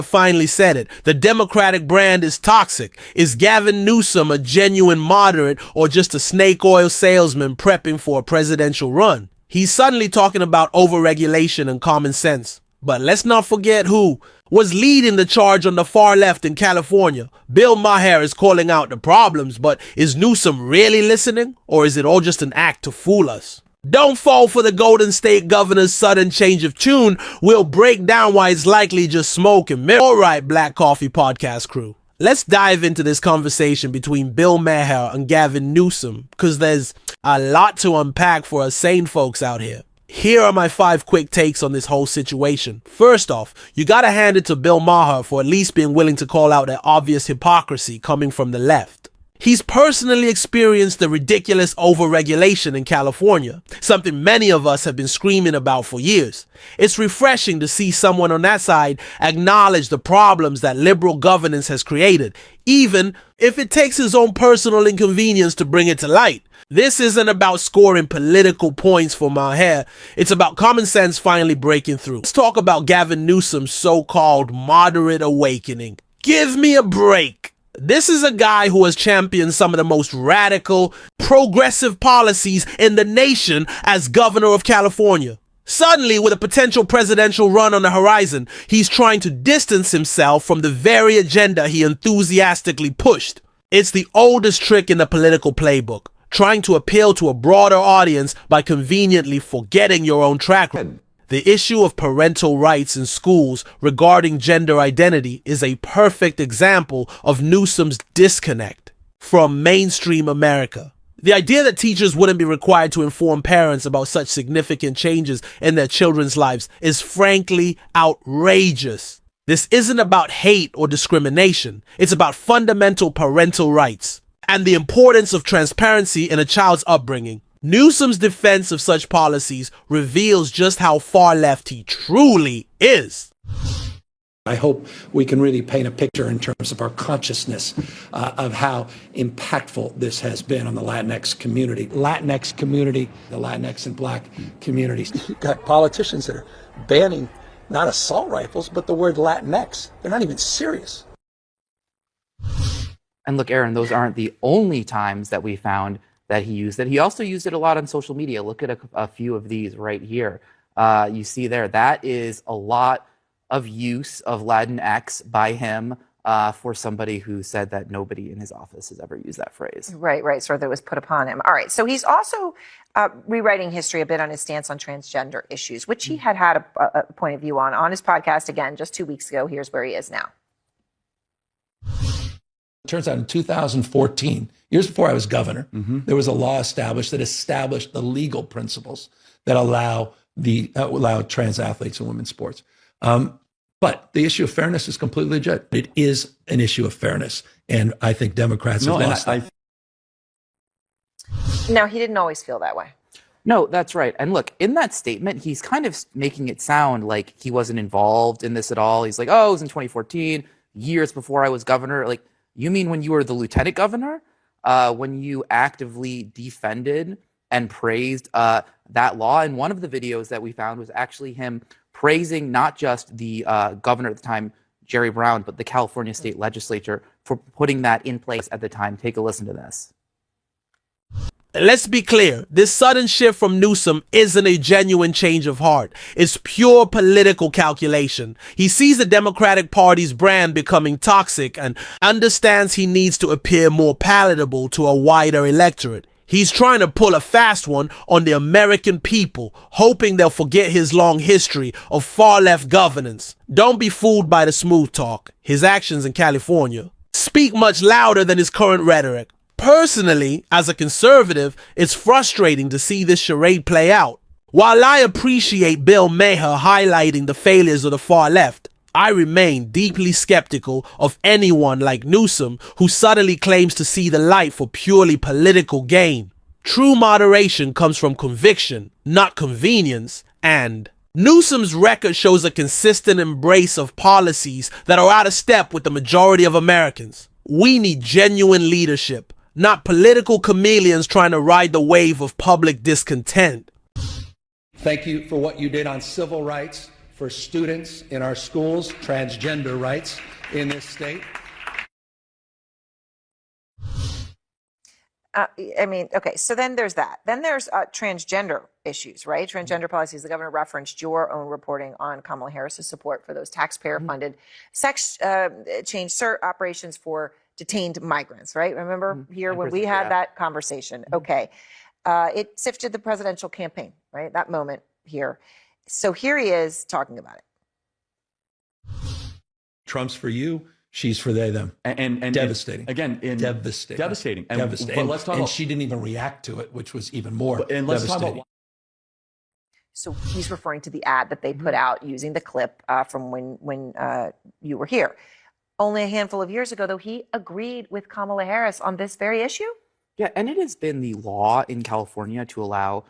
Finally said it. The Democratic brand is toxic. Is Gavin Newsom a genuine moderate or just a snake oil salesman prepping for a presidential run? He's suddenly talking about overregulation and common sense. But let's not forget who was leading the charge on the far left in California. Bill Maher is calling out the problems, but is Newsom really listening? Or is it all just an act to fool us? Don't fall for the Golden State governor's sudden change of tune. We'll break down why it's likely just smoke and mirror. All right, Black Coffee Podcast crew. Let's dive into this conversation between Bill Maher and Gavin Newsom, because there's a lot to unpack for us sane folks out here. Here are my 5 quick takes on this whole situation. First off, you gotta hand it to Bill Maher for at least being willing to call out that obvious hypocrisy coming from the left. He's personally experienced the ridiculous overregulation in California, something many of us have been screaming about for years. It's refreshing to see someone on that side acknowledge the problems that liberal governance has created, even if it takes his own personal inconvenience to bring it to light. This isn't about scoring political points for Maher. It's about common sense finally breaking through. Let's talk about Gavin Newsom's so-called moderate awakening. Give me a break. This is a guy who has championed some of the most radical, progressive policies in the nation as governor of California. Suddenly, with a potential presidential run on the horizon, he's trying to distance himself from the very agenda he enthusiastically pushed. It's the oldest trick in the political playbook, trying to appeal to a broader audience by conveniently forgetting your own track record. The issue of parental rights in schools regarding gender identity is a perfect example of Newsom's disconnect from mainstream America. The idea that teachers wouldn't be required to inform parents about such significant changes in their children's lives is frankly outrageous. This isn't about hate or discrimination. It's about fundamental parental rights and the importance of transparency in a child's upbringing. Newsom's defense of such policies reveals just how far left he truly is. I hope we can really paint a picture in terms of our consciousness of how impactful this has been on the Latinx community. The Latinx and Black communities. You've got politicians that are banning not assault rifles, but the word Latinx. They're not even serious. And look, Aaron, those aren't the only times that we found that he used it. He also used it a lot on social media. Look at a few of these right here. You see there, that is a lot of use of Latinx by him for somebody who said that nobody in his office has ever used that phrase. Right. So that was put upon him. All right. So he's also rewriting history a bit on his stance on transgender issues, which he had a point of view on his podcast, again, just 2 weeks ago. Here's where he is now. It turns out in 2014, years before I was governor, there was a law established the legal principles that allow trans athletes in women's sports. But the issue of fairness is completely legit. It is an issue of fairness, and I think Democrats have lost that. No, he didn't always feel that way. No, that's right. And look, in that statement, he's kind of making it sound like he wasn't involved in this at all. He's like, oh, it was in 2014, years before I was governor. Like, you mean when you were the lieutenant governor? When you actively defended and praised that law? And one of the videos that we found was actually him praising not just the governor at the time, Jerry Brown, but the California state legislature for putting that in place at the time. Take a listen to this. Let's be clear, this sudden shift from Newsom isn't a genuine change of heart. It's pure political calculation. He sees the Democratic Party's brand becoming toxic and understands he needs to appear more palatable to a wider electorate. He's trying to pull a fast one on the American people, hoping they'll forget his long history of far-left governance. Don't be fooled by the smooth talk. His actions in California speak much louder than his current rhetoric. Personally, as a conservative, it's frustrating to see this charade play out. While I appreciate Bill Maher highlighting the failures of the far left, I remain deeply skeptical of anyone like Newsom who suddenly claims to see the light for purely political gain. True moderation comes from conviction, not convenience, and Newsom's record shows a consistent embrace of policies that are out of step with the majority of Americans. We need genuine leadership, not political chameleons trying to ride the wave of public discontent. Thank you for what you did on civil rights, for students in our schools, transgender rights in this state. I mean, okay, so then there's that. Then there's transgender issues, right? Transgender policies. The governor referenced your own reporting on Kamala Harris's support for those taxpayer-funded sex change operations for detained migrants, right? Remember here when we had that conversation? Okay. It sifted the presidential campaign, right? That moment here. So here he is talking about it. Trump's for you. She's for they, them. And devastating. Devastating. Devastating. And, devastating. But let's talk and about, she didn't even react to it, which was even more and let's devastating. Talk about, so he's referring to the ad that they put out using the clip from when you were here. Only a handful of years ago, though, he agreed with Kamala Harris on this very issue. Yeah, and it has been the law in California to allow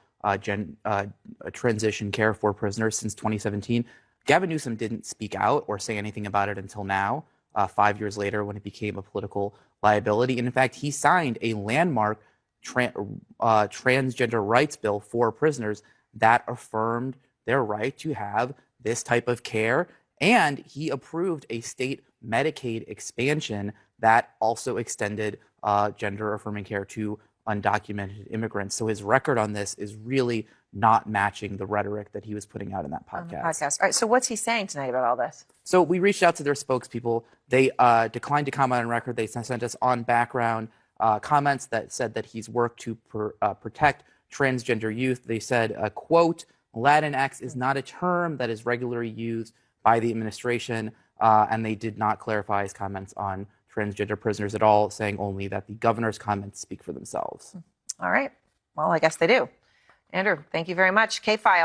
transition care for prisoners since 2017. Gavin Newsom didn't speak out or say anything about it until now, 5 years later, when it became a political liability. And in fact, he signed a landmark transgender rights bill for prisoners that affirmed their right to have this type of care. And he approved a state Medicaid expansion that also extended gender-affirming care to undocumented immigrants. So his record on this is really not matching the rhetoric that he was putting out in that podcast. All right, so what's he saying tonight about all this? So we reached out to their spokespeople. They declined to comment on record. They sent us on background comments that said that he's worked to protect transgender youth. They said, quote, Latinx is not a term that is regularly used by the administration, and they did not clarify his comments on transgender prisoners at all, saying only that the governor's comments speak for themselves. All right. Well, I guess they do. Andrew, thank you very much. K-File.